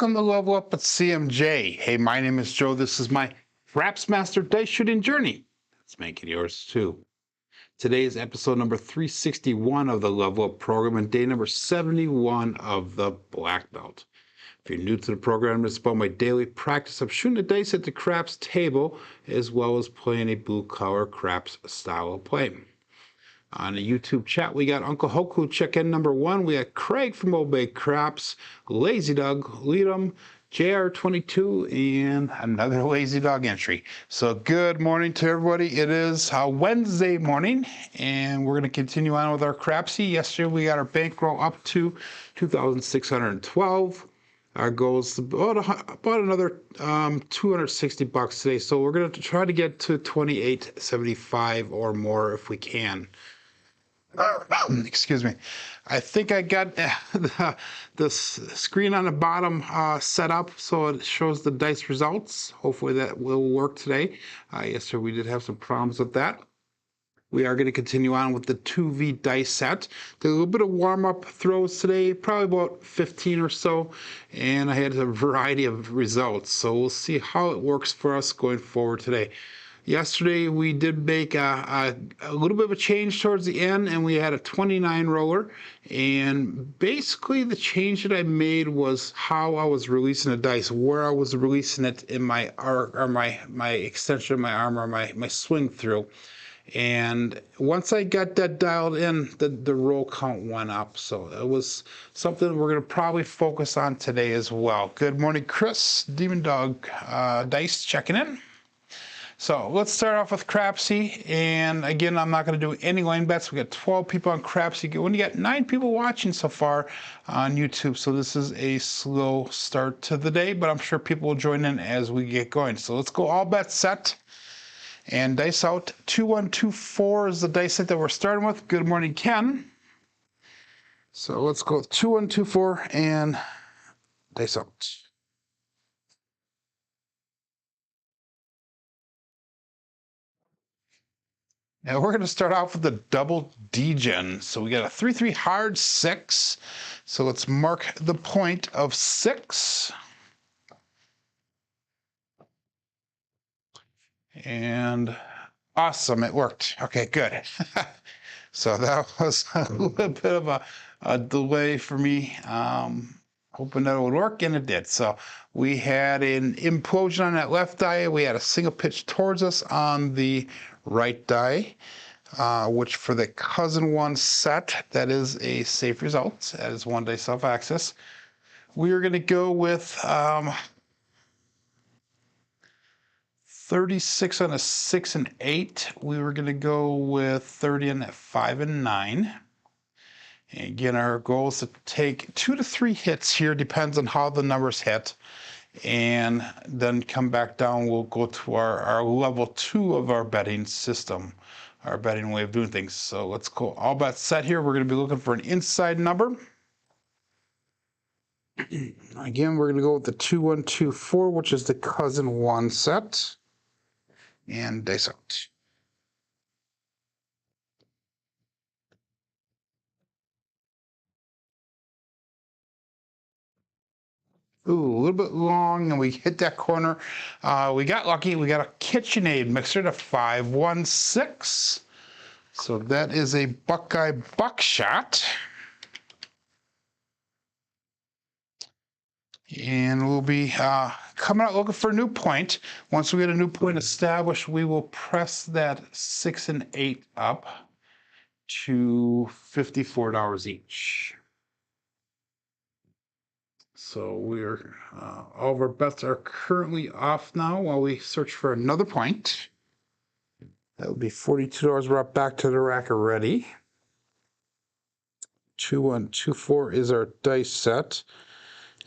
welcome to Level Up at CMJ. Hey, my name is Joe. This is my Craps Master Dice Shooting Journey. Let's make it yours too. Today is episode number 361 of the Level Up program and day number 71 of the Black Belt. If you're new to the program, it's about my daily practice of shooting the dice at the craps table, as well as playing a blue-collar craps style of play. On the YouTube chat, we got Uncle Hoku check-in number 1. We got Craig from Old Bay Craps, Lazy Dog, Leadum, JR22, and another Lazy Dog entry. So good morning to everybody. It is Wednesday morning, and we're going to continue on with our Crapsee. Yesterday, we got our bankroll up to 2,612. Our goal is about another $260 today. So we're going to try to get to 2,875 or more if we can. Excuse me. I think I got the screen on the bottom set up so it shows the dice results. Hopefully that will work today. Yesterday we did have some problems with that. We are going to continue on with the 2V dice set. Did a little bit of warm-up throws today, probably about 15 or so, and I had a variety of results. So we'll see how it works for us going forward today. Yesterday, we did make a little bit of a change towards the end, and we had a 29 roller. And basically, the change that I made was how I was releasing the dice, where I was releasing it in my my extension of my arm or my swing through. And once I got that dialed in, the roll count went up. So it was something we're going to probably focus on today as well. Good morning, Chris. Demon Dog Dice checking in. So let's start off with Crapsee, and again, I'm not going to do any line bets. We got 12 people on Crapsee. When you got 9 people watching so far on YouTube, so this is a slow start to the day, but I'm sure people will join in as we get going. So let's go all bets set and dice out. 2124 is the dice set that we're starting with. Good morning, Ken. So let's go 2124 and dice out. Now we're going to start off with the double D-Gen. So we got a 3-3 hard 6. So let's mark the point of 6. And awesome, it worked. Okay, good. So that was a little bit of a delay for me. Hoping that it would work, and it did. So we had an implosion on that left die. We had a single pitch towards us on the right die, which for the cousin one set, that is a safe result. That is one die self-access. We are going to go with 36 on a 6 and 8. We were going to go with 30 on that 5 and 9. And again, our goal is to take 2 to 3 hits here, depends on how the numbers hit, and then come back down. We'll go to our level 2 of our betting system, our betting way of doing things. So let's go all bets set here. We're going to be looking for an inside number. Again, we're going to go with the 2124, which is the cousin 1 set, and dice out. Ooh, a little bit long, and we hit that corner. We got lucky. We got a KitchenAid mixer to 516. So that is a Buckeye Buckshot. And we'll be coming out looking for a new point. Once we get a new point established, we will press that 6 and 8 up to $54 each. So we're all of our bets are currently off now while we search for another point. That would be $42 brought back to the rack already. 2124 is our dice set.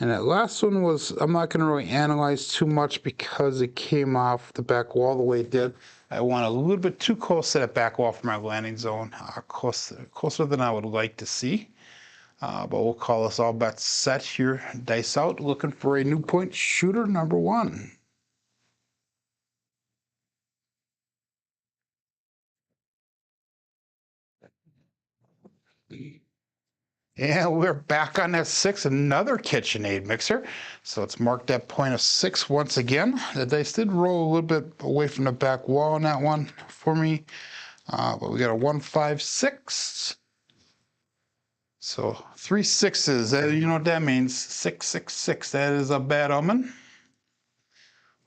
And that last one was, I'm not going to really analyze too much because it came off the back wall the way it did. I went a little bit too close to that back wall for my landing zone, closer than I would like to see. But we'll call this all bets set here. Dice out, looking for a new point shooter number 1. And we're back on that 6, another KitchenAid mixer. So let's mark that point of 6 once again. The dice did roll a little bit away from the back wall on that one for me. But we got a 1, 5, 6. So 3 6s. You know what that means? 6, 6, 6. That is a bad omen.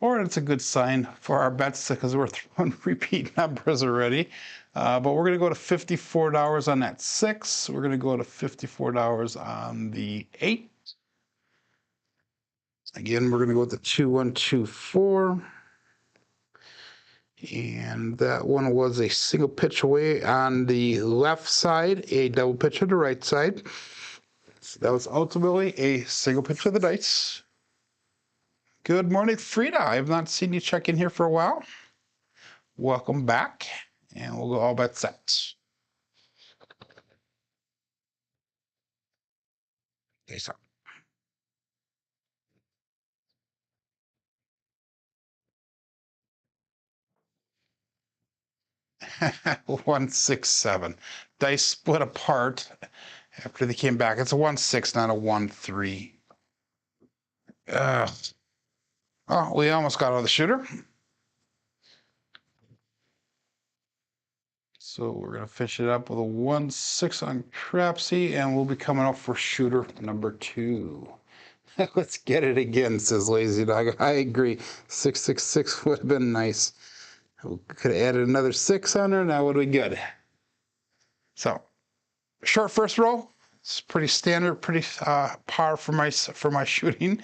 Or it's a good sign for our bets because we're throwing repeat numbers already. But we're going to go to $54 on that 6. We're going to go to $54 on the 8. Again, we're going to go with the 2, 1, 2, 4. And that one was a single pitch away on the left side, a double pitch on the right side. So that was ultimately a single pitch of the dice. Good morning, Frida. I have not seen you check in here for a while. Welcome back, and we'll go all bets set. Okay, so. One, 6, 7. Dice split apart after they came back. It's a 1, 6, not a 1, 3. Oh, we almost got out of the shooter. So we're going to finish it up with a 1, 6 on Crapsee, and we'll be coming up for shooter number 2. Let's get it again, says Lazy Dog. I agree. 6, 6, 6 would have been nice. We could have added another 6 on there, and that would be good. So, short first roll. It's pretty standard, pretty par for my shooting.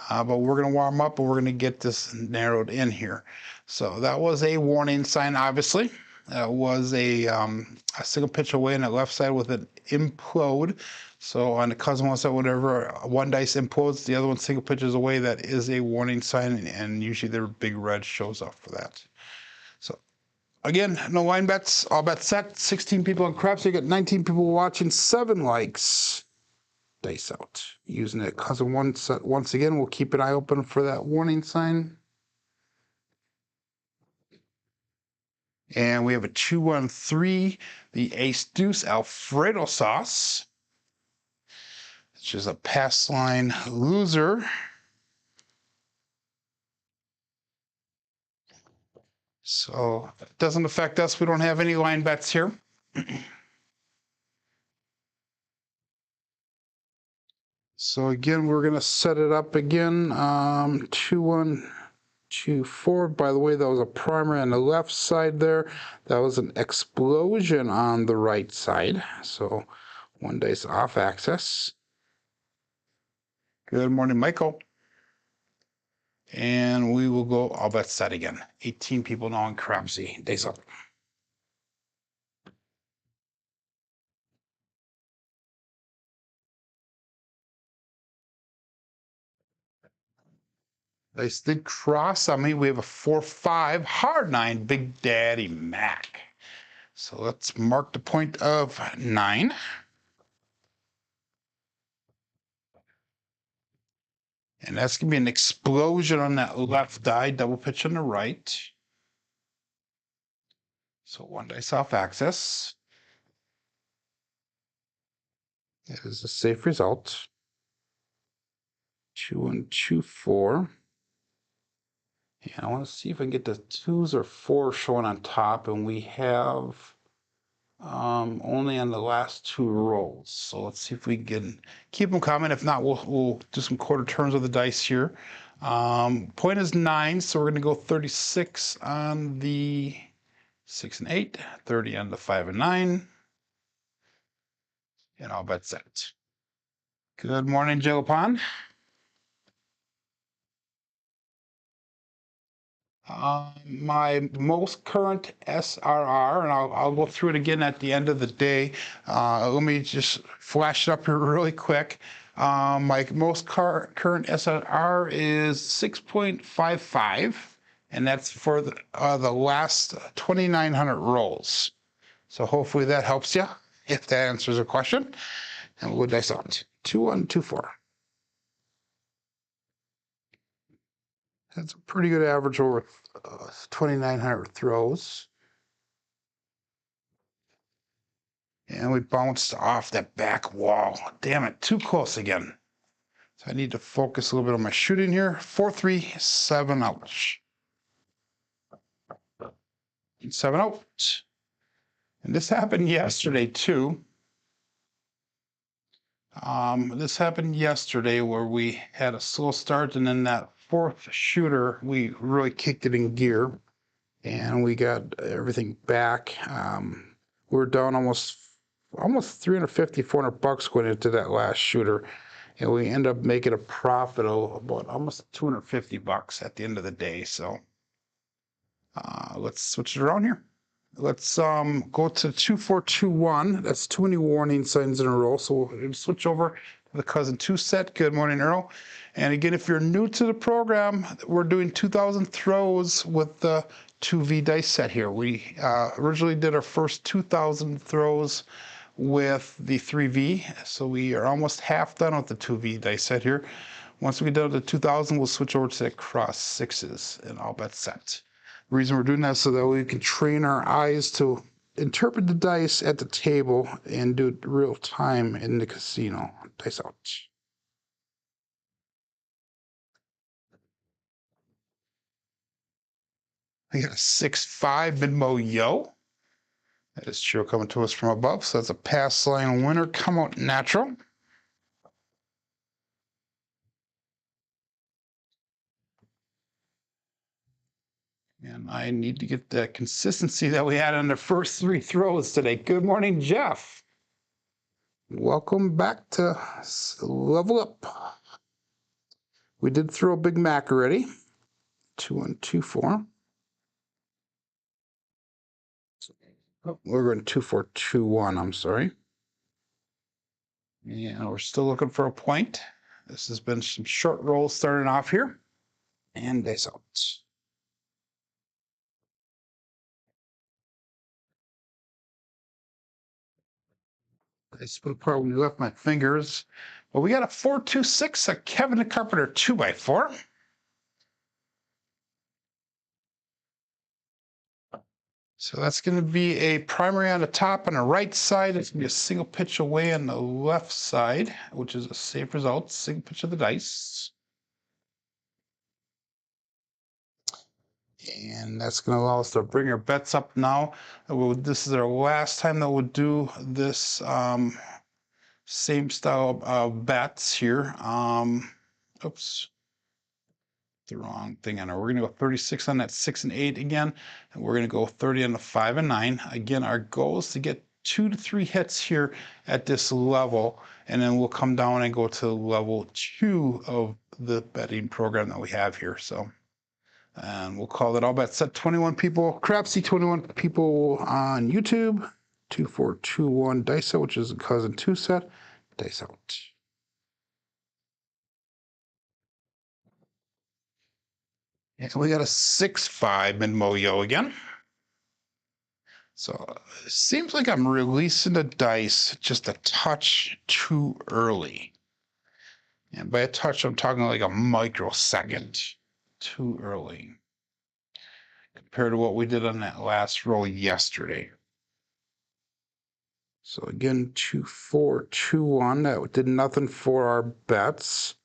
But we're going to warm up, and we're going to get this narrowed in here. So that was a warning sign, obviously. That was a single pitch away on the left side with an implode. So on the cousin one side, whenever one dice implodes, the other one single pitches away, that is a warning sign, and usually their big red shows up for that. So again, no line bets, all bets set. 16 people on Crapsee. You got 19 people watching, 7 likes. Dice out. Using it cousin one set once again. We'll keep an eye open for that warning sign. And we have a 2, 1, 3, the Ace Deuce Alfredo sauce, which is a pass line loser. So it doesn't affect us. We don't have any line bets here. So again, we're going to set it up again. 2, 1, 2, 4. By the way, that was a primer on the left side there. That was an explosion on the right side. So 1 dice off axis. Good morning, Michael. And we will go all bets set again. 18 people now on Crapsee. Days up. Dice did cross on me. We have a 4, 5, hard 9, Big Daddy Mac. So let's mark the point of 9. And that's going to be an explosion on that left die, double pitch on the right. So 1 dice off axis. That is a safe result. 2, 1, 2, 4. And I want to see if I can get the 2s or 4s showing on top, and we have only on the last 2 rolls. So let's see if we can keep them coming. If not, we'll do some quarter turns of the dice here. Point is 9, so we're going to go 36 on the 6 and 8, 30 on the 5 and 9, and all bets set. Good morning, Jalapon. My most current SRR, and I'll go through it again at the end of the day. Let me just flash it up here really quick. My most current SRR is 6.55, and that's for the last 2,900 rolls. So hopefully that helps you, if that answers a question. And we'll dice out. 2, 1, 2, 4. That's a pretty good average over 2,900 throws. And we bounced off that back wall. Damn it, too close again. So I need to focus a little bit on my shooting here. 4, 3, 7 out. 7 out. And this happened yesterday too. This happened yesterday where we had a slow start, and then that fourth shooter, we really kicked it in gear and we got everything back. We were down almost 350, 400 bucks going into that last shooter. And we end up making a profit of about almost 250 bucks at the end of the day. So let's switch it around here. Let's go to 2421. That's too many warning signs in a row. So we'll switch over to the cousin 2 set. Good morning, Earl. And again, if you're new to the program, we're doing 2,000 throws with the 2V dice set here. We originally did our first 2,000 throws with the 3V, so we are almost half done with the 2V dice set here. Once we get done with the 2,000, we'll switch over to the cross sixes and all bet set. The reason we're doing that is so that we can train our eyes to interpret the dice at the table and do it real time in the casino. Dice out. We got a 6-5 mid-mo yo. That is true, coming to us from above. So that's a pass line winner. Come out natural. And I need to get that consistency that we had on the first 3 throws today. Good morning, Jeff. Welcome back to Level Up. We did throw a Big Mac already. 2-1-2-4. We're going 2-4-2-1, I'm sorry. And we're still looking for a point. This has been some short rolls starting off here. And dice out. I split apart when you left my fingers. Well, we got a 4-2-6, a Kevin the Carpenter 2x4. So that's going to be a primary on the top on the right side. It's going to be a single pitch away on the left side, which is a safe result. Single pitch of the dice. And that's going to allow us to bring our bets up now. This is our last time that we'll do this same style of bets here. Oops. The wrong thing on it. We're going to go 36 on that 6 and 8 again, and we're going to go 30 on the 5 and 9. Again, our goal is to get 2 to 3 hits here at this level, and then we'll come down and go to level 2 of the betting program that we have here. So, and we'll call it all bet set. 21 people, Crapsee 21 people on YouTube. 2421 dice out, which is a cousin 2 set. Dice out. And we got a 6-5 mid-mo yo again. So it seems like I'm releasing the dice just a touch too early. And by a touch, I'm talking like a microsecond too early compared to what we did on that last roll yesterday. So again, 2-4-2-1. That did nothing for our bets.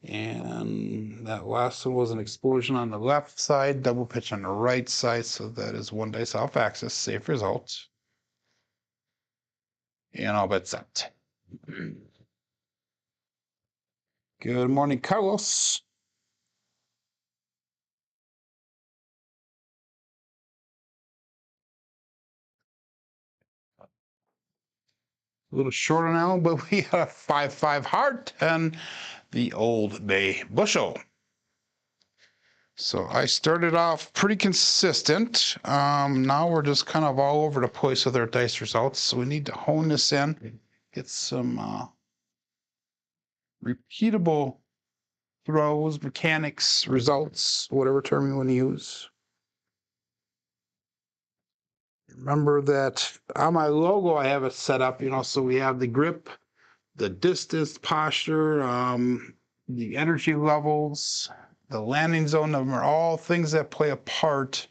And that last one was an explosion on the left side, double pitch on the right side. So that is 1 dice off axis, safe result. And all bet set. Good morning, Carlos. A little shorter now, but we got a 5-5 heart and the Old Bay bushel. So I started off pretty consistent. Now we're just kind of all over the place with our dice results. So we need to hone this in, get some repeatable throws, mechanics, results, whatever term you want to use. Remember that on my logo, I have it set up, so we have the grip, the distance, posture, the energy levels, the landing zone, them are all things that play a part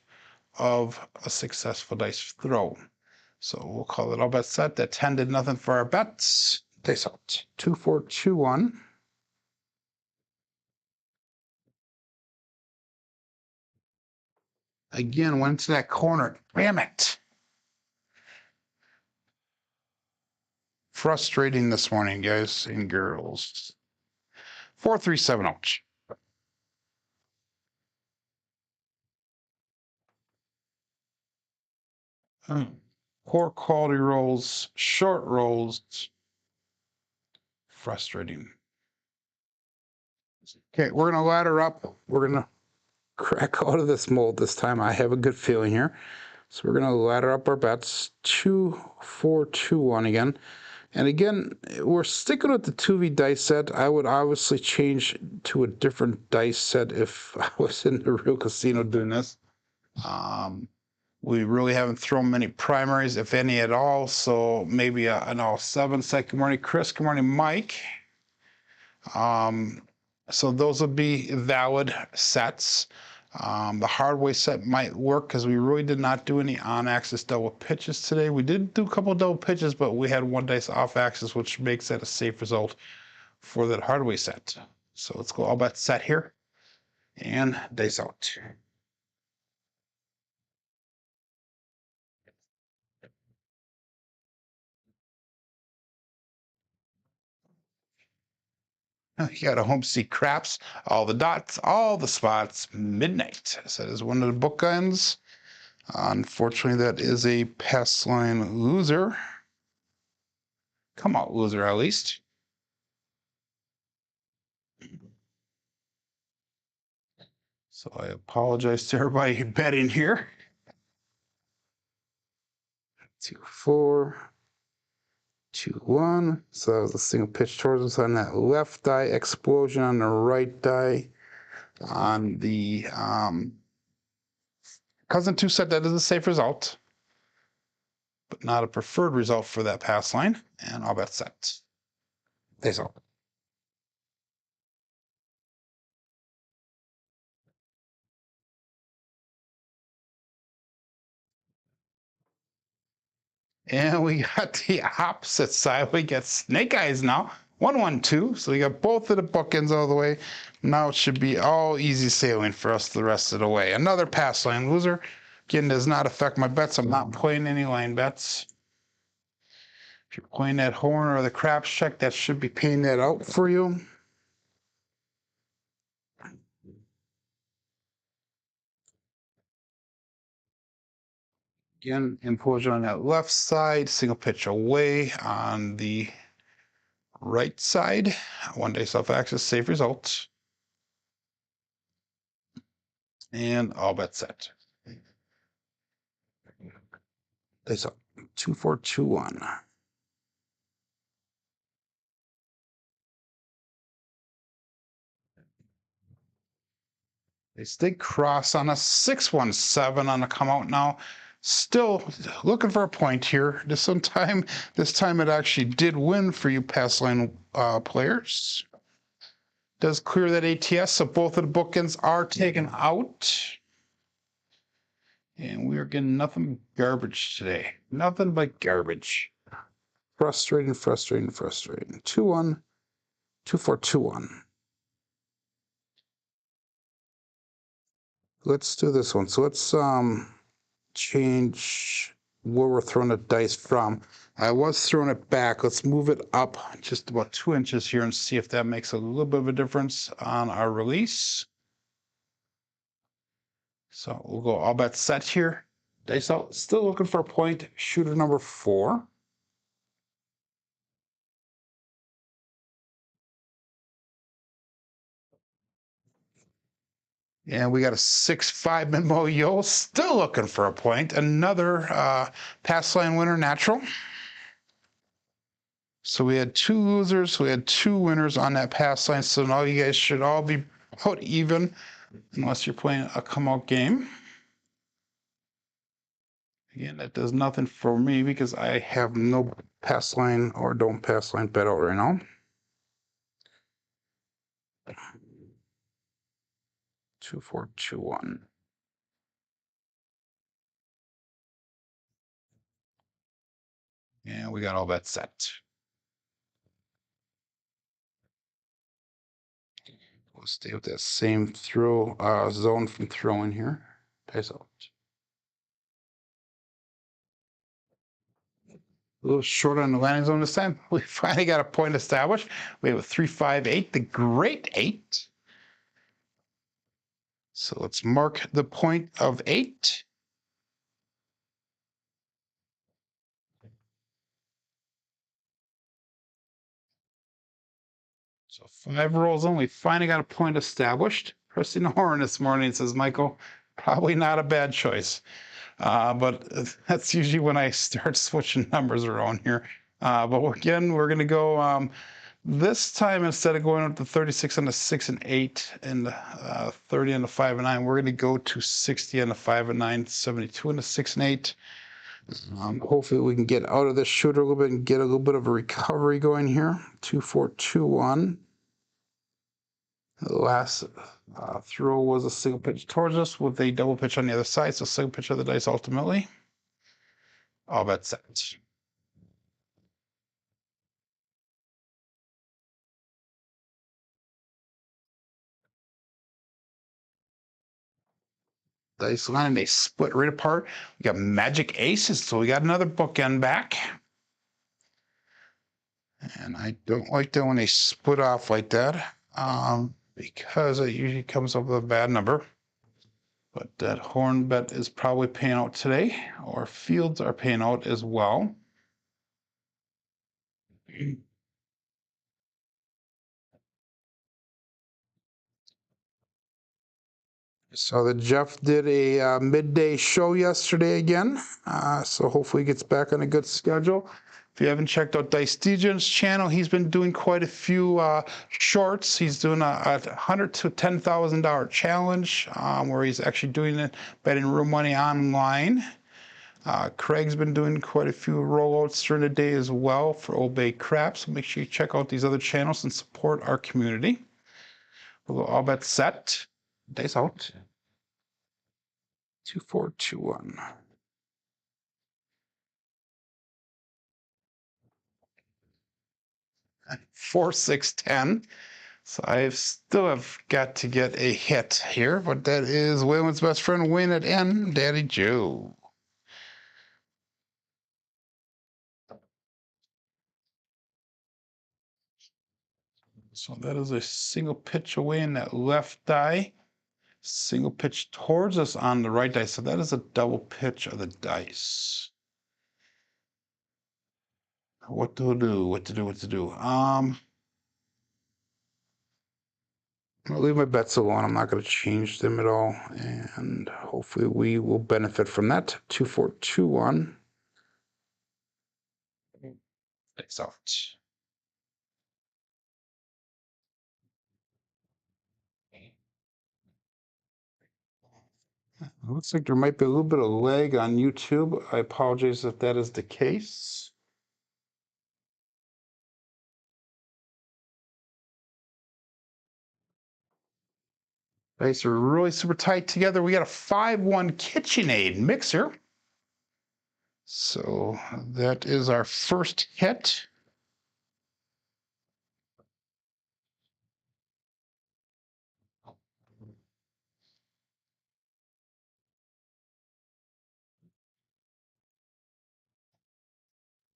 of a successful dice throw. So we'll call it all bet set. That 10 did nothing for our bets. Dice out. 2, 4, 2, 1. Again, went to that corner. Damn it. Frustrating this morning, guys and girls. 4, 3, 7, ouch. Poor quality rolls, short rolls. Frustrating. Okay, we're going to ladder up. We're going to crack out of this mold this time. I have a good feeling here. So we're going to ladder up our bets. 2, 4, 2, 1 again. And again, we're sticking with the 2V dice set. I would obviously change to a different dice set if I was in the real casino doing this. We really haven't thrown many primaries, if any at all. So maybe an all 7 set. Good morning, Chris. Good morning, Mike. So those would be valid sets. The hardway set might work because we really did not do any on-axis double pitches today. We did do a couple of double pitches, but we had one dice off-axis, which makes that a safe result for that hardway set. So let's go all bet set here and dice out. You got a home seat craps, all the dots, all the spots, midnight. So that is one of the bookends. Unfortunately, that is a pass line loser. Come on, loser, at least. So I apologize to everybody betting here. 2, 4, 2, 1. So that was a single pitch towards us on that left die, explosion on the right die. On the cousin 2 set, that is a safe result, but not a preferred result for that pass line. And all bet set. That's all. And we got the opposite side. We got snake eyes now. 1, 1, 2. So we got both of the bookends all the way. Now it should be all easy sailing for us the rest of the way. Another pass line loser. Again, does not affect my bets. I'm not playing any line bets. If you're playing that horn or the craps check, that should be paying that out for you. Again, implosion on that left side, single pitch away on the right side. One day self-access, safe results. And all bet set. Dice up. 2, 4, 2, 1. They stay cross on a 6-1-7 on the come out now. Still looking for a point here. This time it actually did win for you pass line players. Does clear that ATS, so both of the bookends are taken out. And we are getting nothing but garbage today. Nothing but garbage. Frustrating, frustrating, frustrating. 2, 1, 2, 4, 2, 1. Let's do this one. So let's change where we're throwing the dice from. I was throwing it back. Let's move it up just about 2 inches here and see if that makes a little bit of a difference on our release. So we'll go all bet set here. Dice out. Still looking for a point. Shooter number 4. And we got a 6-5 Memo Yo, still looking for a point. Another pass line winner natural. So we had 2 losers, we had 2 winners on that pass line. So now you guys should all be out even, unless you're playing a come out game. Again, that does nothing for me because I have no pass line or don't pass line bet out right now. 2, 4, 2, 1. And we got all that set. We'll stay with that same throw zone from throwing here. Dice out. A little short on the landing zone this time. We finally got a point established. We have a 3-5-8, the great 8. So let's mark the point of 8. So 5 rolls in. We finally got a point established. Pressing the horn this morning, says Michael. Probably not a bad choice. But that's usually when I start switching numbers around here. But again, we're going to go this time, instead of going up to 36 on the 6 and 8 and 30 on the 5 and 9, we're going to go to 60 on the 5 and 9, 72 on the 6 and 8. Hopefully we can get out of this shooter a little bit and get a little bit of a recovery going here. 2, 4, 2, 1. The last throw was a single pitch towards us with a double pitch on the other side, so single pitch of the dice ultimately. All bets set. Dice line, and they split right apart. We got magic aces, so we got another bookend back. And I don't like that when they split off like that, because it usually comes up with a bad number. But that horn bet is probably paying out today, or fields are paying out as well. So that Jeff did a midday show yesterday again. So hopefully he gets back on a good schedule. If you haven't checked out Dice DJ's channel, he's been doing quite a few shorts. He's doing a $100,000 to $10,000 challenge where he's actually doing it, betting real money online. Craig's been doing quite a few rollouts during the day as well for Old Bay Craps. So make sure you check out these other channels and support our community. We'll go all bets set. Dice out. 2, 4, 2, 1. 4, 6, 10. So I still have got to get a hit here, but that is Waylon's best friend Win at N, Daddy Joe. So that is a single pitch away in that left die. Single pitch towards us on the right dice. So that is a double pitch of the dice. What to do? What to do? What to do? I'll leave my bets alone. I'm not going to change them at all. And hopefully we will benefit from that. 2, 4, 2, 1. Dice out. It looks like there might be a little bit of lag on YouTube. I apologize if that is the case. Dice are really super tight together. We got a 5-1 KitchenAid mixer. So that is our first hit.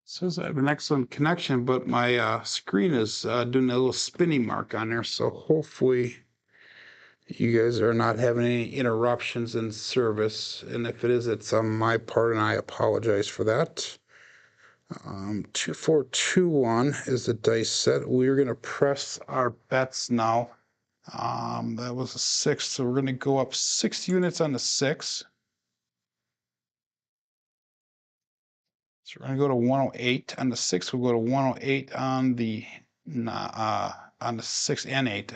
Says I have an excellent connection, but my screen is doing a little spinning mark on there. So hopefully you guys are not having any interruptions in service. And if it is, it's on my part, and I apologize for that. 2, 4, 2, 1 is the dice set. We're going to press our bets now. That was a 6, so we're going to go up 6 units on the 6. So we're going to go to 108 on the 6. We'll go to 108 on the 6 and 8.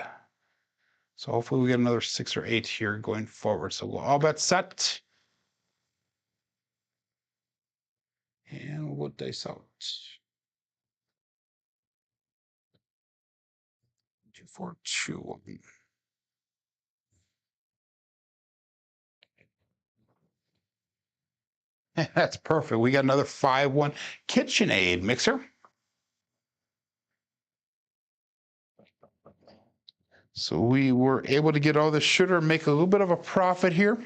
So hopefully we get another 6 or 8 here going forward. So we'll all bet set. And we'll dice out. 2, 4, 2, 1. That's perfect. We got another 5-1 KitchenAid mixer. So we were able to get all the sugar and make a little bit of a profit here.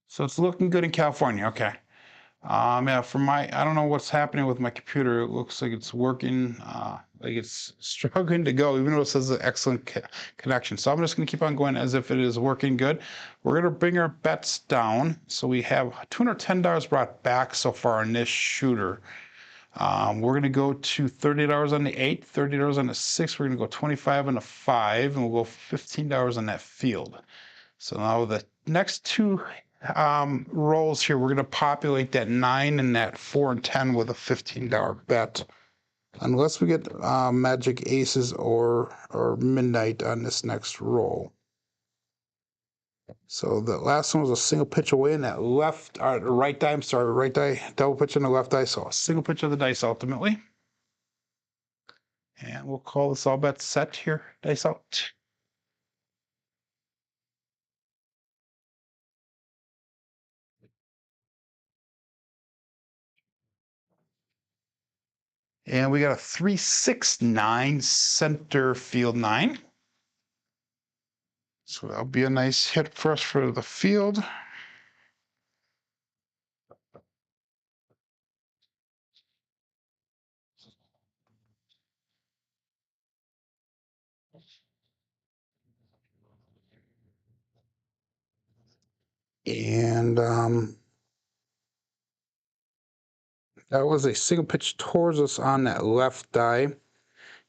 So it's looking good in California. Okay. Yeah, I don't know what's happening with my computer. It looks like it's working, like it's struggling to go, even though it says an excellent connection. So I'm just going to keep on going as if it is working good. We're going to bring our bets down. So we have $210 brought back so far in this shooter. We're going to go to $30 on the 8, $30 on the 6. We're going to go 25 on the 5, and we'll go $15 on that field. So now the next two rolls here, we're going to populate that 9 and that 4 and 10 with a $15 bet. Unless we get magic aces or midnight on this next roll. So the last one was a single pitch away in that right die. I'm sorry, right die, double pitch on the left die. So a single pitch of the dice ultimately. And we'll call this all bets set here. Dice out. And we got a 3-6-9 center field 9. So that'll be a nice hit for us for the field. And that was a single pitch towards us on that left die,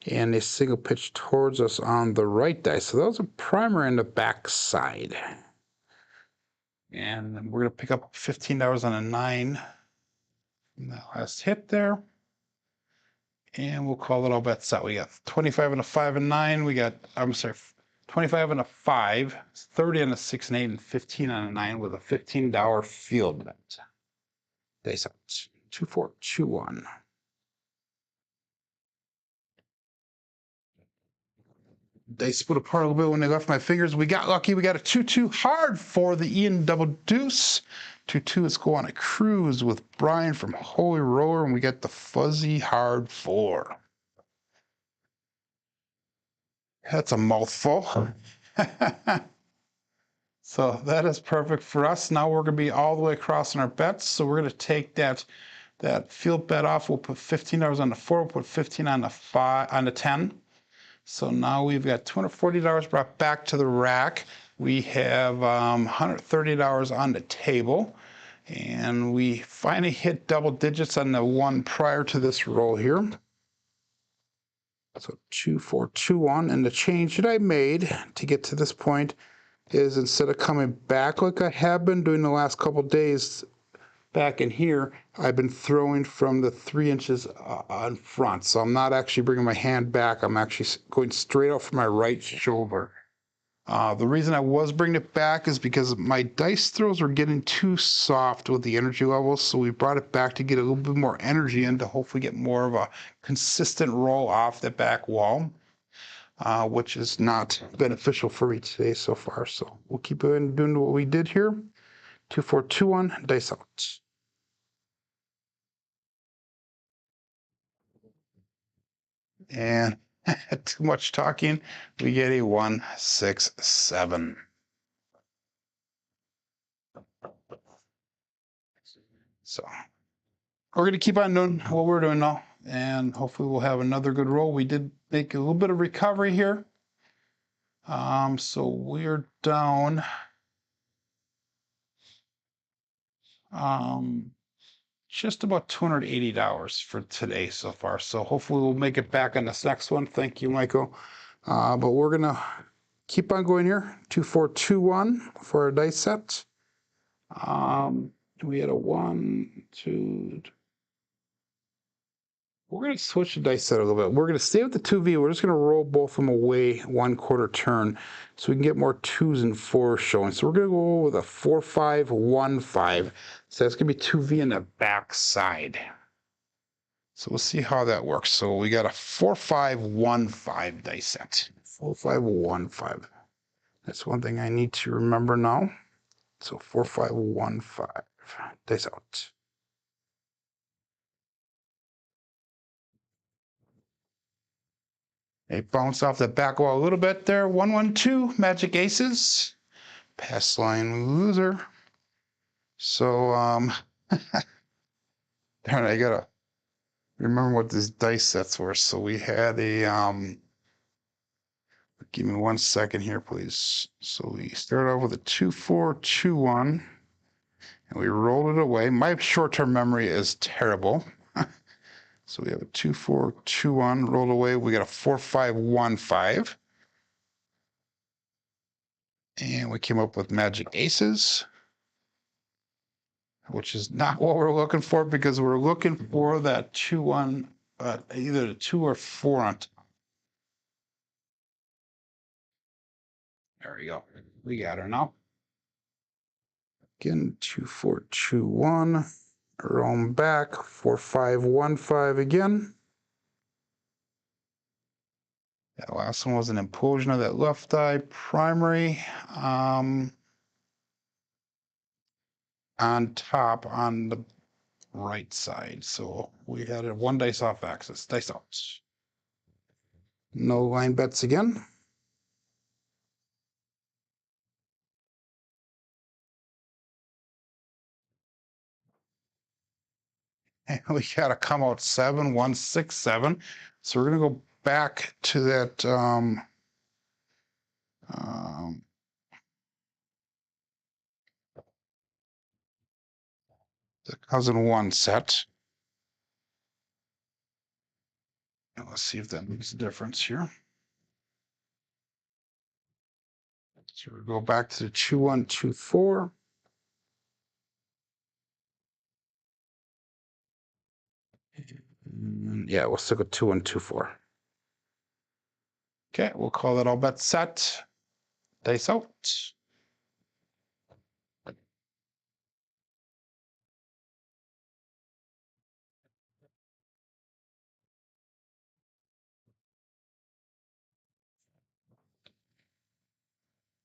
and a single pitch towards us on the right die. So that was a primer in the back side. And we're going to pick up $15 on a 9 in that last hit there. And we'll call it all bets set. We got 25 on a 5 and 9. We got, I'm sorry, 25 on a 5, 30 on a 6 and 8, and 15 on a 9 with a $15 field bet. Dice out. 2, 4, 2, 1. They split apart a little bit when they left my fingers. We got lucky. We got a 2-2 hard for the Ian double deuce. 2-2. Let's go on a cruise with Brian from Holy Roller, and we got the fuzzy hard 4. That's a mouthful. So that is perfect for us. Now we're going to be all the way across on our bets. So we're going to take that field bet off. We'll put $15 on the 4. We'll put 15 on the 5 on the 10. So now we've got $240 brought back to the rack. We have $130 on the table. And we finally hit double digits on the one prior to this roll here. So 2, 4, 2, 1. And the change that I made to get to this point is, instead of coming back like I have been doing the last couple days back in here, I've been throwing from the 3 inches on front. So I'm not actually bringing my hand back. I'm actually going straight out from my right shoulder. The reason I was bringing it back is because my dice throws were getting too soft with the energy levels. So we brought it back to get a little bit more energy in to hopefully get more of a consistent roll off the back wall. Which is not beneficial for me today so far. So we'll keep doing what we did here. 2, 4, 2, 1, dice out. And too much talking, we get a 1, 6, 7. So we're going to keep on doing what we're doing now, and hopefully we'll have another good roll. We did make a little bit of recovery here. So we're down just about $280 for today so far. So hopefully we'll make it back on this next one. Thank you, Michael. But we're going to keep on going here. 2, 4, 2, 1 for our dice set. We had a 1, 2. We're going to switch the dice set a little bit. We're going to stay with the 2V. We're just going to roll both of them away 1/4 turn so we can get more 2s and 4s showing. So we're going to go with a 4, 5, 1, 5. So that's going to be 2V in the back side. So we'll see how that works. So we got a 4, 5, 1, 5 dice set. 4, 5, 1, 5. That's one thing I need to remember now. So 4515. Dice out. It bounced off the back wall a little bit there. 112, magic aces. Pass line loser. So, darn, I gotta remember what these dice sets were. So we had a, give me 1 second here, please. So we started off with a 2-4-2-1, and we rolled it away. My short-term memory is terrible. So we have a 2-4-2-1 rolled away. We got a 4-5-1-5. And we came up with magic aces, which is not what we're looking for because we're looking for that 2-1, either the 2 or 4 on top. There we go. We got her now. Again, 2-4-2-1. Roam back, 4-5-1-5 again. That last one was an implosion of that left eye primary. On top on the right side. So we had a 1 dice off axis. Dice out. No line bets again. And we got to come out 7-1-6-7. So we're going to go back to that the cousin 1 set. And let's see if that makes a difference here. So we'll go back to the 2-1-2-4. Yeah, we'll stick with 2-1-2-4. Okay, we'll call that all bets set. Dice out.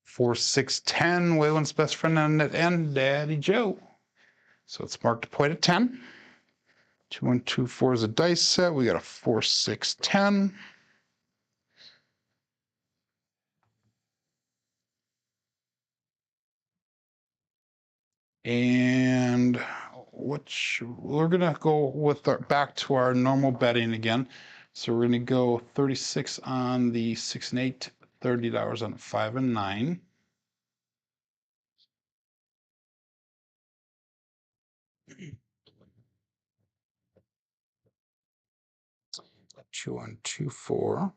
Four, 6, 10. Waylon's best friend on that end, Daddy Joe. So it's marked a point at 10. 2-1-2-4 is a dice set. We got a 4, 6, 10. And which we're gonna go with our back to our normal betting again. So we're gonna go 36 on the 6 and 8, $30 on 5 and 9. Two on 2, 4.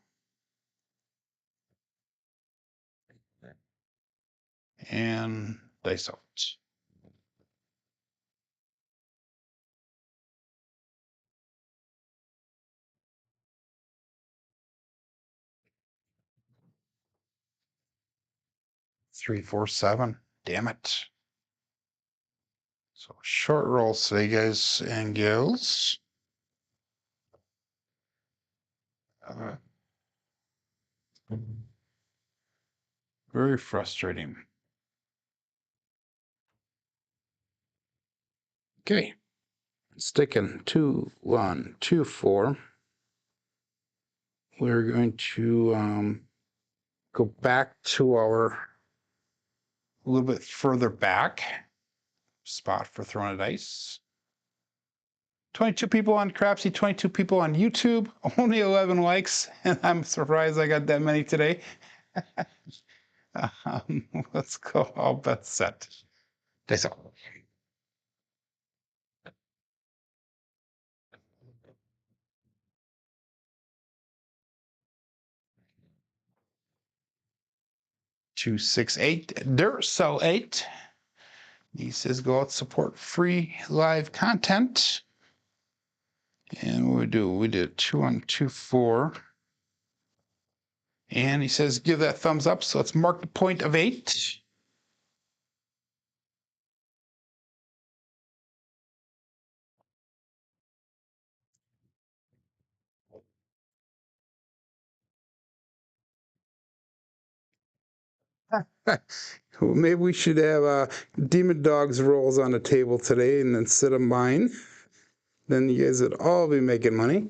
And dice out. Three, 4, 7. Damn it. So short rolls today, guys and gals. Very frustrating. Okay. Sticking 2-1-2-4. We're going to go back to our a little bit further back spot for throwing a dice. 22 people on Crapsee, 22 people on YouTube, only 11 likes, and I'm surprised I got that many today. Let's go all bets set. Dice out. Two, 6, 8. So 8. He says go out, support free live content. And what we did 2-1-2-4. And he says give that thumbs up. So let's mark the point of 8. Well, maybe we should have Demon Dog's rolls on the table today and instead of mine. Then you guys would all be making money.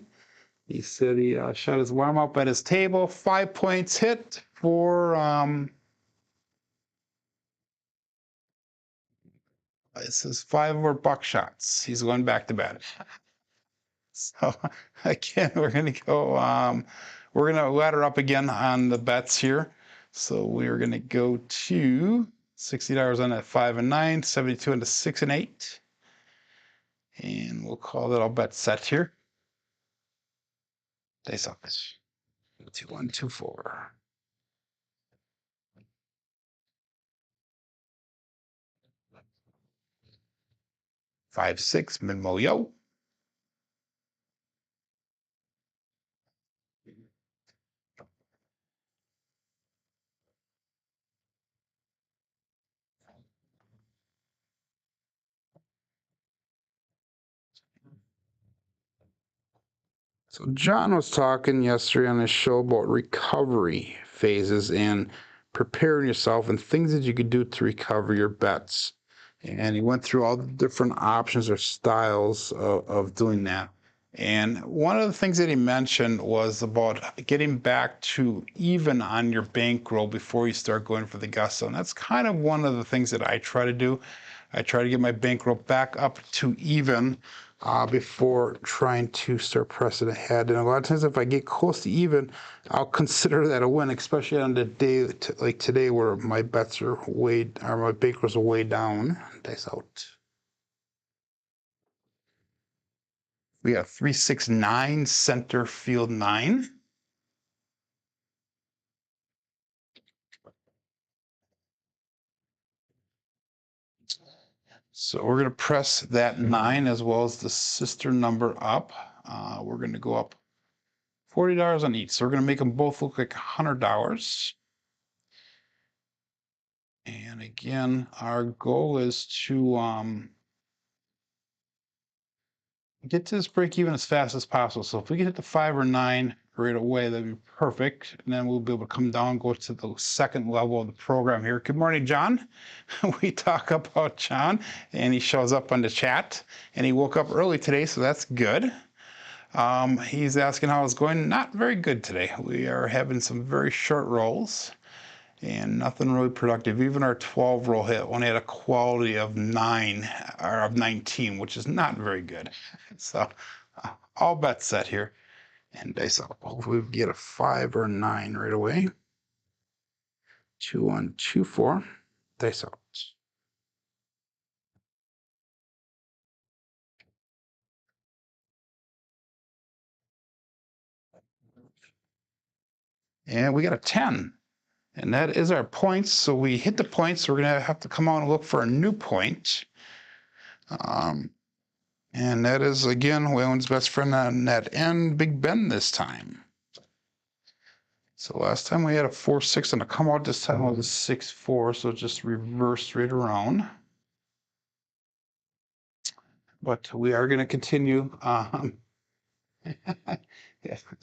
He said he shot his warm up at his table. 5 points hit for this is 5 more buckshots. He's going back to bed. So again, we're gonna ladder up again on the bets here. So we're gonna go to $60 on that 5 and 9, 72 on the 6 and 8. And we'll call that all bet set here. Dice up. 2, 1, 2, 4. 5, 6, Minmo yo. So John was talking yesterday on his show about recovery phases and preparing yourself and things that you could do to recover your bets. And he went through all the different options or styles of doing that. And one of the things that he mentioned was about getting back to even on your bankroll before you start going for the gusto. And that's kind of one of the things that I try to do. I try to get my bankroll back up to even before trying to start pressing ahead. And a lot of times if I get close to even, I'll consider that a win, especially on the day like today where my bets are my bankrolls are way down. Dice out. We have 3, 6, 9, center field 9. So we're going to press that 9 as well as the sister number up. We're going to go up $40 on each. So we're going to make them both look like $100. And again, our goal is to get to this break even as fast as possible. So if we can hit the 5 or 9 right away, that'd be perfect. And then we'll be able to come down, go to the second level of the program here. Good morning, John. We talk about John, and he shows up on the chat. And he woke up early today, so that's good. He's asking how it's going. Not very good today. We are having some very short rolls and nothing really productive. Even our 12 roll hit only had a quality of 9 or of 19, which is not very good. So all bets set here. And dice up. Hopefully we get a 5 or 9 right away. 2, 1, 2, 4. Dice out. And we got a 10. And that is our points. So we hit the points. So we're going to have to come out and look for a new point. And that is, again, Waylon's best friend on that end, Big Ben this time. So last time we had a 4-6 on a come out. This time it was a 6-4, so just reversed right around. But we are going to continue.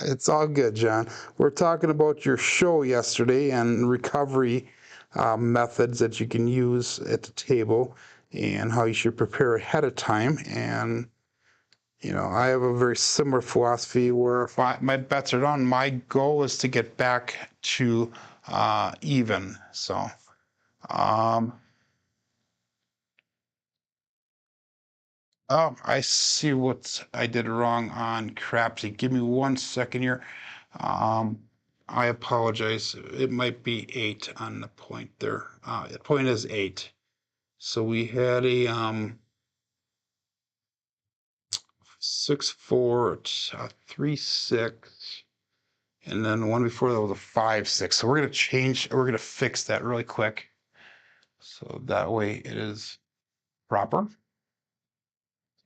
It's all good, John. We're talking about your show yesterday and recovery methods that you can use at the table and how you should prepare ahead of time. And you know, I have a very similar philosophy where if my bets are done, my goal is to get back to even. So, oh, I see what I did wrong on Crapsee. Give me 1 second here. I apologize. It might be 8 on the point there. The point is 8. So we had a 6-4, 3-6. And then the one before that was a 5-6. So we're going to fix that really quick. So that way it is proper.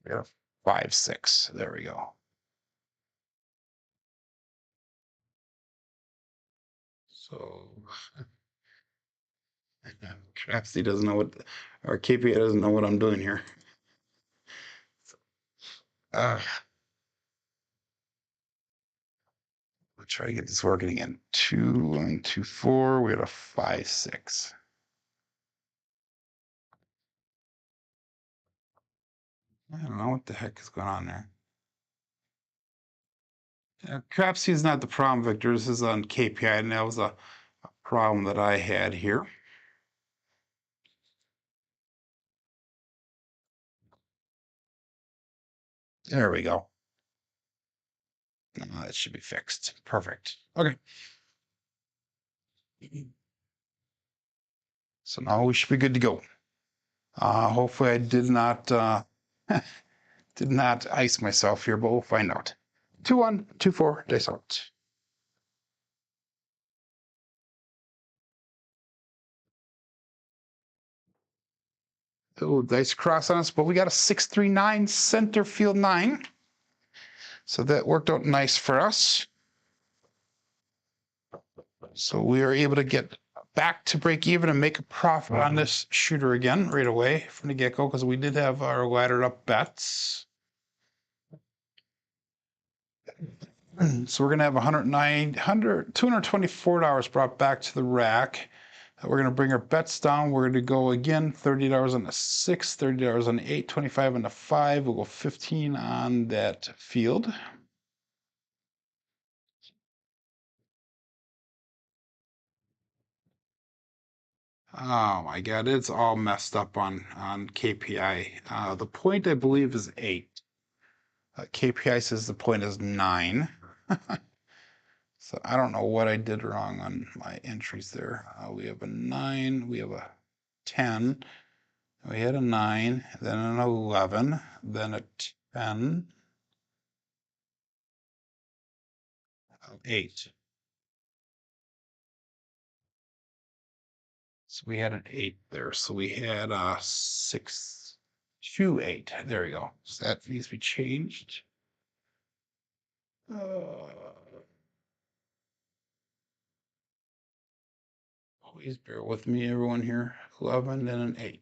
We have 5-6. There we go. So Crapsee doesn't know what, or KPA doesn't know what I'm doing here. We'll try to get this working again. 2 and 2, 4. We had a 5-6. I don't know what the heck is going on there. Crapsee is not the problem, Victor. This is on KPI, and that was a problem that I had here. There we go. That should be fixed. Perfect. Okay. So now we should be good to go. Hopefully I did not did not ice myself here, but we'll find out. 2-1, 2-4, dice out. Oh, dice cross on us, but we got a 6-3-9 center field 9. So that worked out nice for us. So we are able to get back to break even and make a profit on this shooter again right away from the get-go, because we did have our laddered up bets. So we're going to have $224 brought back to the rack. We're going to bring our bets down. We're going to go again $30 on the 6, $30 on the 8, 25 on the 5. We'll go 15 on that field. Oh my God, it's all messed up on KPI. The point, I believe, is 8. KPI says the point is 9. So I don't know what I did wrong on my entries there. We have a 9, we have a 10, we had a 9, then an 11, then a 10, 8. So we had an 8 there. So we had 6, 2, 8. There we go. So that needs to be changed. Please bear with me, everyone here. 11 and an 8.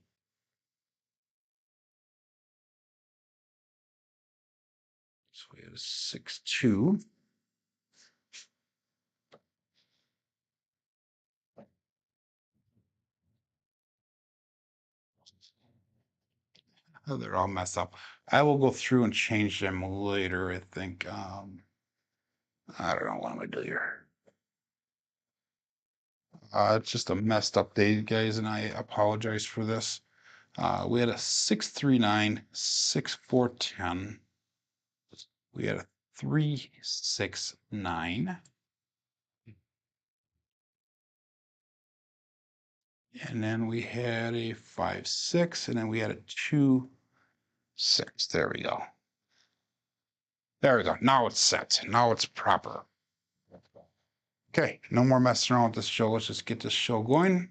So we had a 6, 2. Oh, they're all messed up. I will go through and change them later, I think. I don't know what I'm going to do here. It's just a messed up day, guys, and I apologize for this. We had a 639, 6410. We had a 369. And then we had a 5-6, and then we had a 2-6. There we go. There we go. Now it's set. Now it's proper. Okay, no more messing around with this show. Let's just get this show going.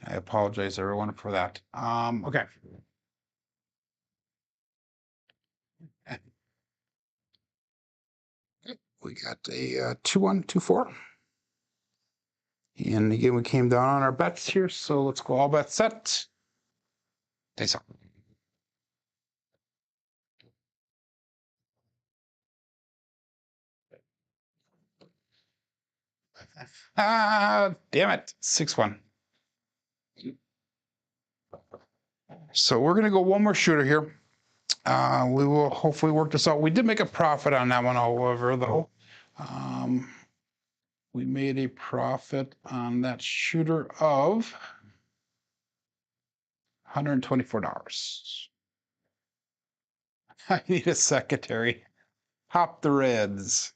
I apologize, everyone, for that. Okay. We got a 2-1, 2-4. And again, we came down on our bets here, so let's go all bets set. Dice up. Damn it. 6-1. So we're going to go one more shooter here. We will hopefully work this out. We did make a profit on that one, however, though. We made a profit on that shooter of $124. I need a secretary. Hop the Reds.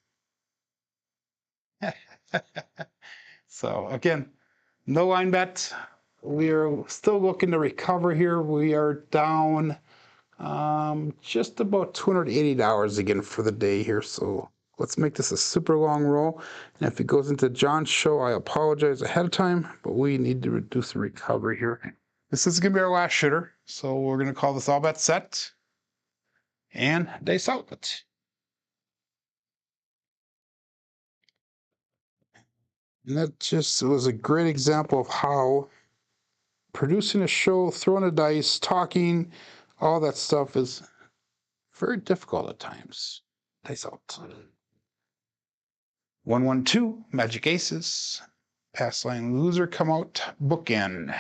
So again, no line bet. We are still looking to recover here. We are down just about $280 again for the day here. So let's make this a super long roll. And if it goes into John's show, I apologize ahead of time, but we need to reduce the recovery here. This is going to be our last shooter. So we're going to call this all bet set and dice out. And that just was a great example of how producing a show, throwing a dice, talking, all that stuff is very difficult at times. Dice out. 1-1-2, magic aces. Pass line loser come out, bookend.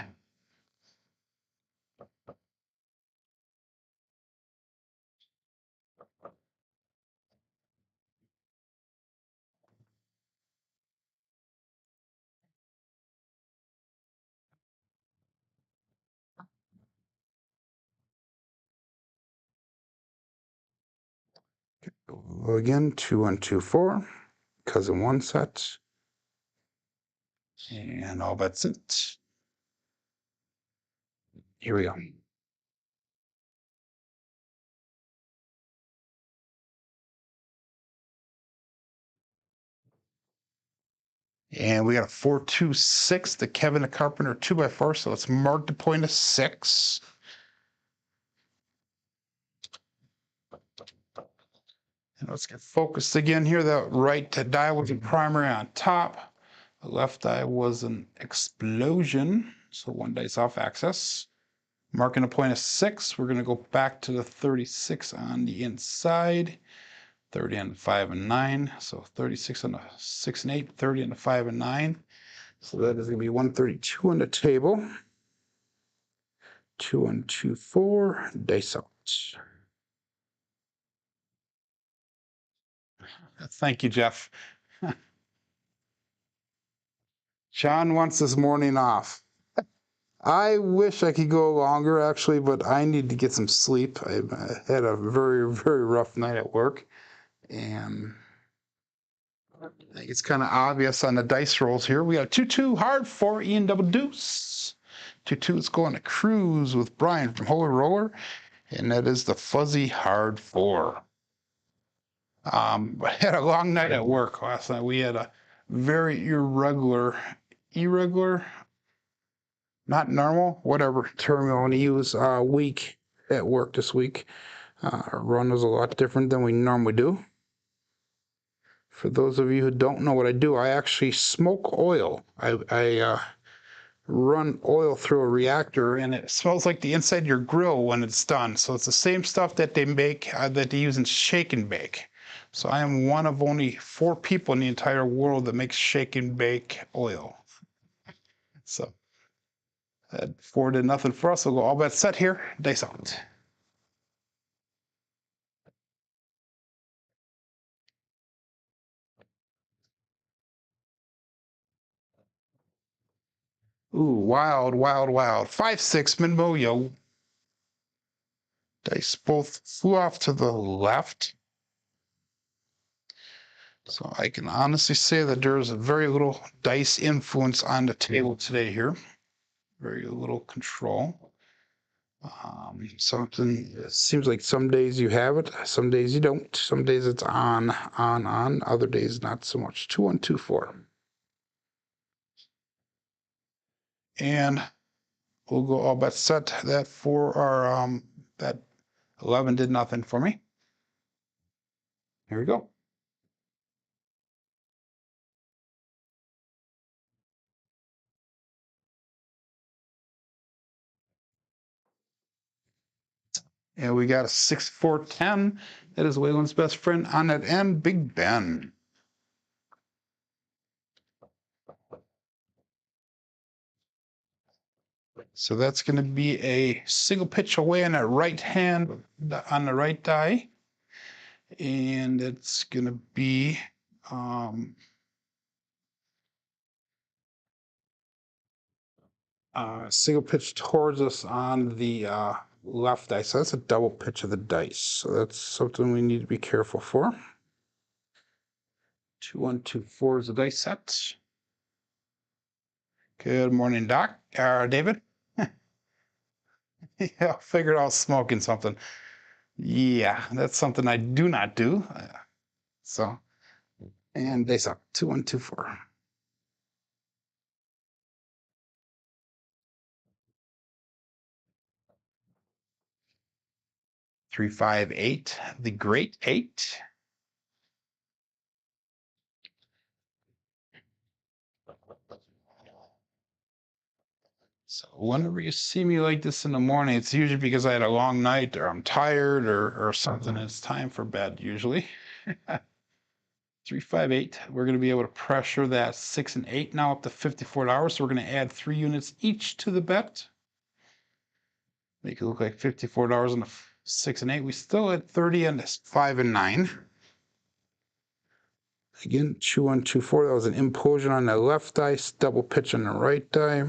Well, again, 2, 1, 2, 4, cousin 1 set, and all bets it. Here we go. And we got a 4, 2, 6, the Kevin the Carpenter 2x4, so let's mark the point of 6. And let's get focused again here. The right die was a primary on top. The left die was an explosion, so 1 dice off axis. Marking a point of 6, we're going to go back to the 36 on the inside. 30 on the 5 and 9, so 36 on the 6 and 8, 30 on the 5 and 9. So that is going to be 132 on the table. 2, 1, 2, 4, dice out. Thank you, Jeff. John wants this morning off. I wish I could go longer, actually, but I need to get some sleep. I had a very, very rough night at work, and I think it's kind of obvious on the dice rolls here. We got 2-2 hard 4 Ian double deuce. 2-2 is going to cruise with Brian from Holy Roller, and that is the fuzzy hard 4. I had a long night at work last night. We had a very irregular, not normal, whatever term you want to use, week at work this week. Our run was a lot different than we normally do. For those of you who don't know what I do, I actually smoke oil. I run oil through a reactor, and it smells like the inside of your grill when it's done. So it's the same stuff that they make, that they use in shake and bake. So I am one of only 4 people in the entire world that makes shake and bake oil. So that 4 did nothing for us. We'll go all bets set here. Dice out. Ooh, wild, wild, wild. 5-6, Minmo-yo. Dice both flew off to the left. So I can honestly say that there's very little dice influence on the table today here. Very little control. Something, it seems like some days you have it, some days you don't. Some days it's on. Other days not so much. 2, 1, 2, 4. And we'll go all bets set. That for our that 11 did nothing for me. Here we go. And we got a 6, 4, 10. That is Waylon's best friend on that end, Big Ben. So that's going to be a single pitch away on that right hand, on the right die. And it's going to be single pitch towards us on the left die. So that's a double pitch of the dice. So that's something we need to be careful for. 2, 1, 2, 4 is the dice set. Good morning, Doc. David. Yeah, I figured I was smoking something. Yeah, that's something I do not do. So, and dice up. 2, 1, 2, 4. 3, 5, 8. The Great 8. So whenever you see me like this in the morning, it's usually because I had a long night or I'm tired or something. It's time for bed usually. 3, 5, 8. We're going to be able to pressure that 6 and 8 now up to $54. So we're going to add 3 units each to the bet. Make it look like $54 on the 6 and 8. We still had 30 on this 5 and 9. Again, 2, 1, 2, 4. That was an implosion on the left dice, double pitch on the right die.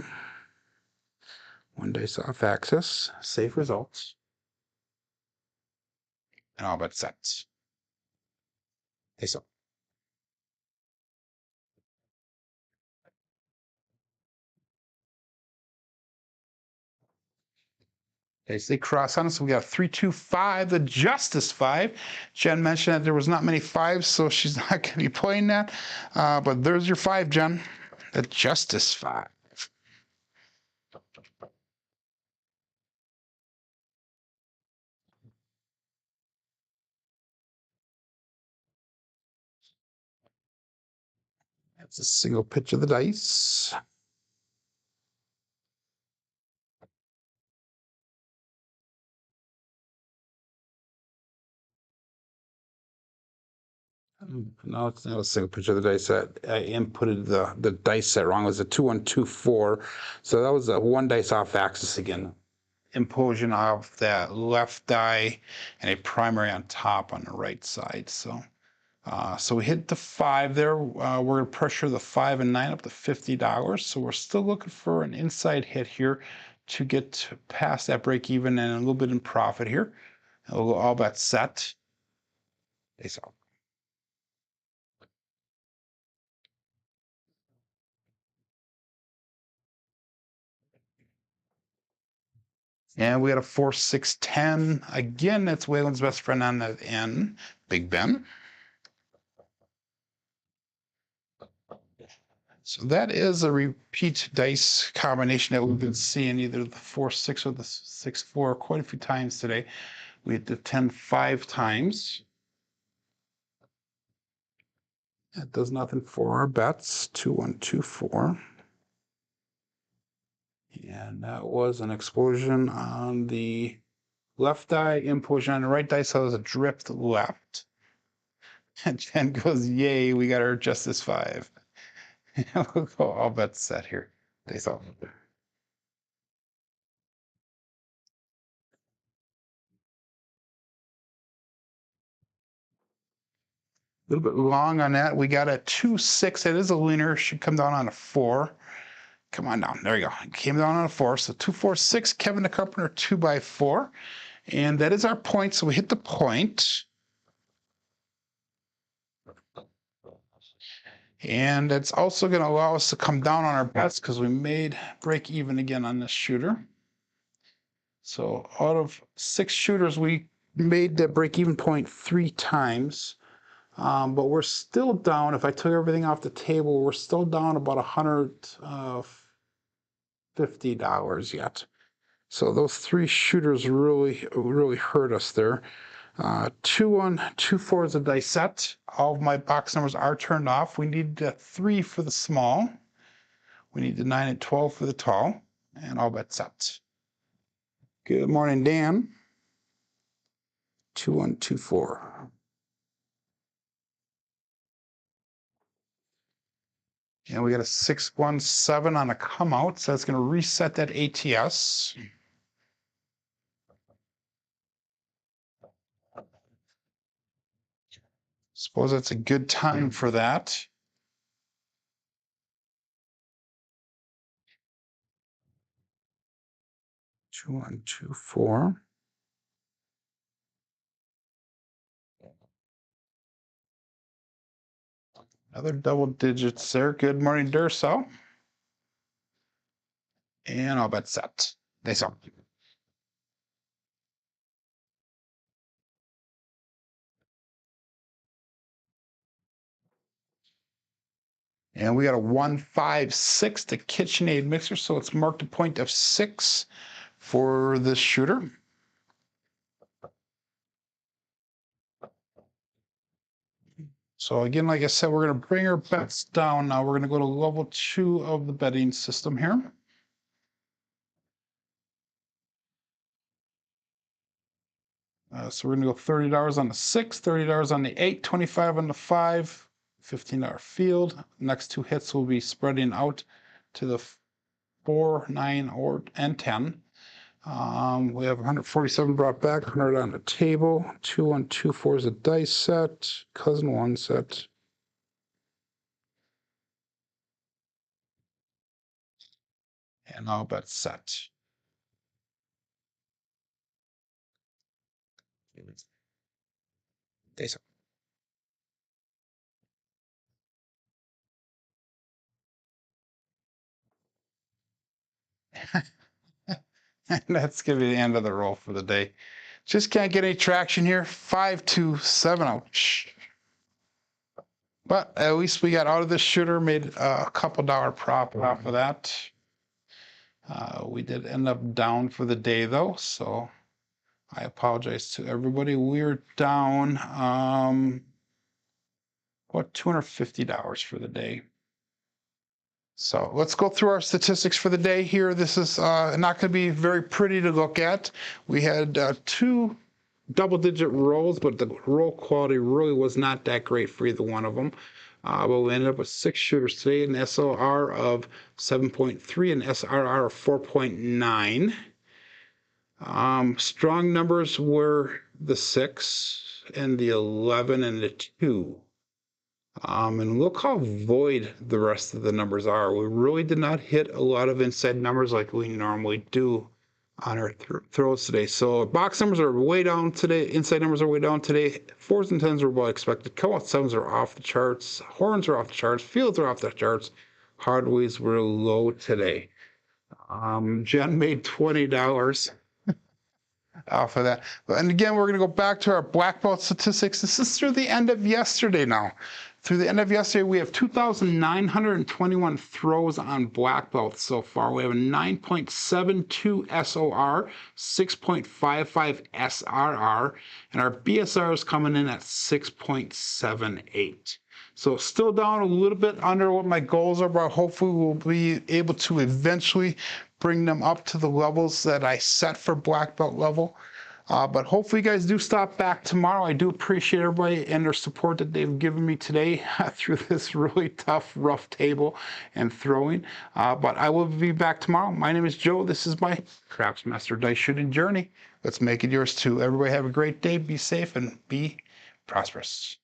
1 dice off axis. Safe results. And all bet sets. Okay, so they cross on us. We got 325, the Justice 5. Jen mentioned that there was not many fives, so she's not going to be playing that. But there's your 5, Jen. The Justice 5. That's a single pitch of the dice. No, it's not a single pitch of the dice set. I inputted the dice set wrong. It was a 2124. So that was a 1 dice off axis again. Implosion of that left die and a primary on top on the right side. So we hit the 5 there. We're going to pressure the 5 and 9 up to $50. So we're still looking for an inside hit here to get past that break even and a little bit in profit here. We'll go all bet set. Face out. And we got a 4, 6, 10. Again, that's Waylon's best friend on the N, Big Ben. So that is a repeat dice combination that we've been seeing, either the 4, 6 or the 6, 4 quite a few times today. We hit the 10 5 times. That does nothing for our bets. 2, 1, 2, 4. And that was an explosion on the left die, implosion on the right die, so it was a drift left. And Jen goes, yay, we got our Justice 5. We'll go all bets set here. They thought. A little bit long on that. We got a 2, 6. It is a leaner. Should come down on a 4. Come on down. There you go. It came down on a 4. So 2, 4, 6. Kevin the Carpenter 2 by 4. And that is our point. So we hit the point. And it's also going to allow us to come down on our bets because we made break even again on this shooter. So out of 6 shooters, we made that break even point 3 times. But we're still down. If I took everything off the table, we're still down about $150 yet. So those 3 shooters really hurt us there. 2, 1, 2, 4 is a dice set. All of my box numbers are turned off. We need the 3 for the small. We need the 9 and 12 for the tall. And all bets set. Good morning, Dan. 2, 1, 2, 4. And we got a 6, 1, 7 on a come out. So that's going to reset that ATS. Suppose that's a good time for that. Two, 1, 2, 4. Another double digits there. Good morning, Durso. And all bet set. They saw. And we got a 156 to KitchenAid mixer, so it's marked a point of 6 for this shooter. So again, like I said, we're going to bring our bets down now. We're going to go to level 2 of the betting system here. So we're going to go $30 on the 6, $30 on the 8, 25 on the 5, $15 field. Next 2 hits will be spreading out to the 4, 9, and 10. We have 147 brought back, 100 on the table. 2, 1, 2, 4 is a dice set. Cousin 1 set. And all bets set. Dice up. And that's going to be the end of the roll for the day. Just can't get any traction here. 527. Ouch. But at least we got out of this shooter, made a couple dollar profit off of that. We did end up down for the day though, so I apologize to everybody. We're down what, $250 for the day. So let's go through our statistics for the day here. This is not going to be very pretty to look at. We had 2 double-digit rolls, but the roll quality really was not that great for either one of them. But we ended up with 6 shooters today, an SOR of 7.3 and SRR of 4.9. Strong numbers were the 6 and the 11 and the 2. And look how void the rest of the numbers are. We really did not hit a lot of inside numbers like we normally do on our throws today. So box numbers are way down today. Inside numbers are way down today. 4s and 10s were about expected. Come-out 7s are off the charts. Horns are off the charts. Fields are off the charts. Hardways were low today. Jen made $20 off of that. And again, we're going to go back to our black belt statistics. This is through the end of yesterday now. Through the end of yesterday, we have 2,921 throws on black belts so far. We have a 9.72 SOR, 6.55 SRR, and our BSR is coming in at 6.78. So still down a little bit under what my goals are, but hopefully we'll be able to eventually bring them up to the levels that I set for black belt level. But hopefully you guys do stop back tomorrow. I do appreciate everybody and their support that they've given me today through this really tough, rough table and throwing. But I will be back tomorrow. My name is Joe. This is my Craps Master Dice Shooting Journey. Let's make it yours too. Everybody have a great day. Be safe and be prosperous.